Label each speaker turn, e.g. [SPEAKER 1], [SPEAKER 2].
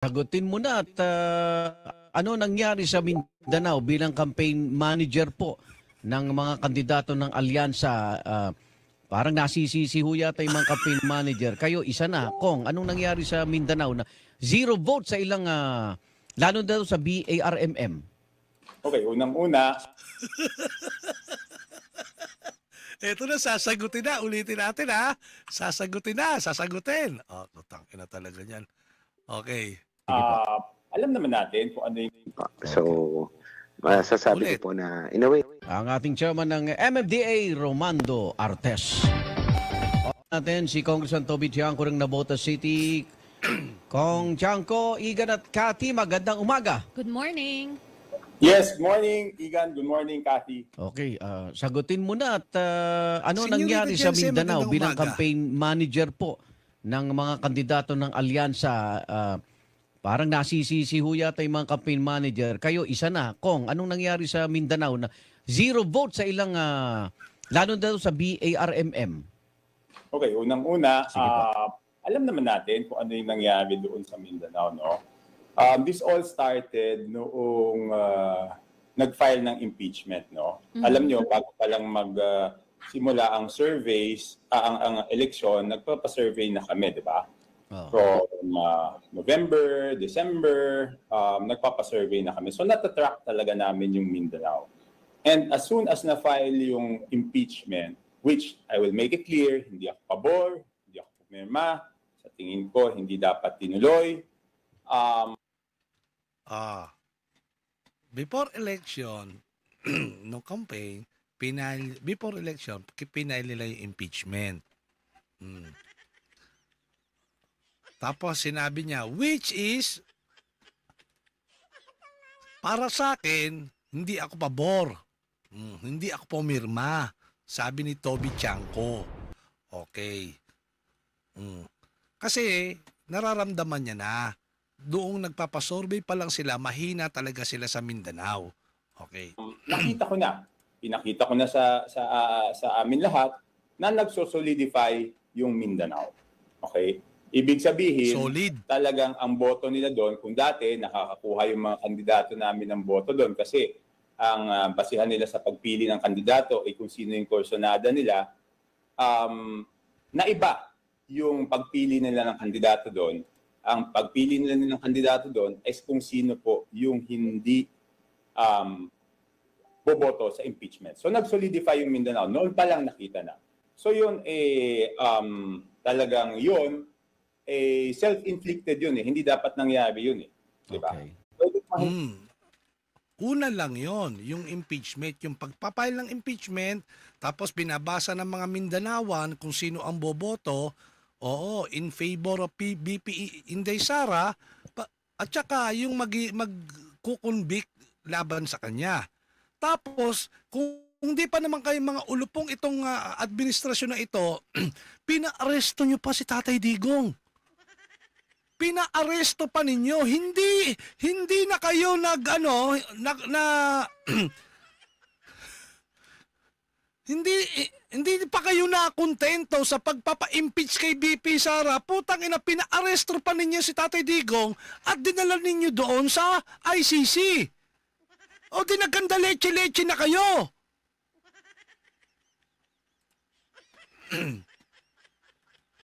[SPEAKER 1] Sagutin mo na at ano nangyari sa Mindanao bilang campaign manager po ng mga kandidato ng alyansa. Parang nasisisi ho yata yung mga campaign manager. Kayo, isa na. Kong, anong nangyari sa Mindanao na zero vote sa ilang, lalo na sa BARMM?
[SPEAKER 2] Okay, unang-una,
[SPEAKER 3] Ito na, sasagutin na. Ulitin natin, ha? Sasagutin na, sasagutin. Oh, tutang ina talaga yan. Okay.
[SPEAKER 2] alam naman natin kung ano yung...
[SPEAKER 4] So, masasabi ko po na, in a way,
[SPEAKER 1] Ang ating chairman ng MMDA, Romando Artes. Natin si Congressman Toby Tiangco ng Navotas City. Kong Tiangco, Igan at Cathy, magandang umaga.
[SPEAKER 5] Good morning.
[SPEAKER 2] Yes, good morning, Igan. Good morning, Cathy.
[SPEAKER 1] Okay, sagutin mo na at ano
[SPEAKER 3] Senyorita
[SPEAKER 1] nangyari sa
[SPEAKER 3] Jensen,
[SPEAKER 1] Mindanao
[SPEAKER 3] magandang
[SPEAKER 1] bilang
[SPEAKER 3] umaga.
[SPEAKER 1] campaign manager po ng mga kandidato ng alyansa. Parang nasisisi ho yata yung mga campaign manager. Kayo, isa na. Kong, anong nangyari sa Mindanao na zero vote sa ilang, lalo na sa BARMM?
[SPEAKER 2] Okay, unang-una,
[SPEAKER 1] Sige po.
[SPEAKER 2] alam naman natin kung ano yung nangyari doon sa Mindanao, no? This all started noong nag-file ng impeachment, no? Alam nyo, bago pa lang simula ang surveys, ang eleksyon, nagpapasurvey na kami, di ba?
[SPEAKER 1] Oh.
[SPEAKER 2] From November, December, nagpapasurvey na kami. So natatrack talaga namin yung Mindanao. And as soon as na-file yung impeachment, which I will make it clear, hindi ako pabor, hindi ako pumirma, sa tingin ko, hindi dapat tinuloy.
[SPEAKER 3] Before election, no campaign, before election, pinail nila yung impeachment. Tapos sinabi niya, which is, para sa akin, hindi ako pabor. Hindi ako pumirma. Sabi ni Toby Tiangco. Okay. Kasi, nararamdaman niya na, doong nagpapasurvey pa lang sila, mahina talaga sila sa Mindanao. Okay.
[SPEAKER 2] Nakita ko na, pinakita ko na sa amin lahat na nagsosolidify yung Mindanao. Okay? Ibig sabihin,
[SPEAKER 3] Solid.
[SPEAKER 2] talagang ang boto nila doon, kung dati nakakakuha yung mga kandidato namin ng boto doon kasi ang basihan nila sa pagpili ng kandidato ay kung sino yung kursonada nila, naiba yung pagpili nila ng kandidato doon. Ang pagpili nila ng kandidato doon ay kung sino po yung hindi boboto sa impeachment. So nag-solidify yung Mindanao. Noon pa lang nakita na. So yun, talagang yun, self-inflicted yun eh. Hindi dapat nangyari yun eh. Diba?
[SPEAKER 1] Okay.
[SPEAKER 3] Una lang yon, yung impeachment, yung pagpapile ng impeachment, tapos binabasa ng mga Mindanawan kung sino ang boboto, oo, in favor of BP Inday Sara, at saka yung mag-convict laban sa kanya. Tapos, kung hindi pa naman kayo mga ulupong itong administrasyon na ito, pina-aresto nyo pa si Tatay Digong. Pina-aresto pa ninyo. Hindi na kayo hindi pa kayo nakontento sa pagpapa-impeach kay BP Sara. Putang ina, pina-aresto pa ninyo si Tatay Digong at dinala ninyo doon sa ICC. O di naganda leche-leche na kayo.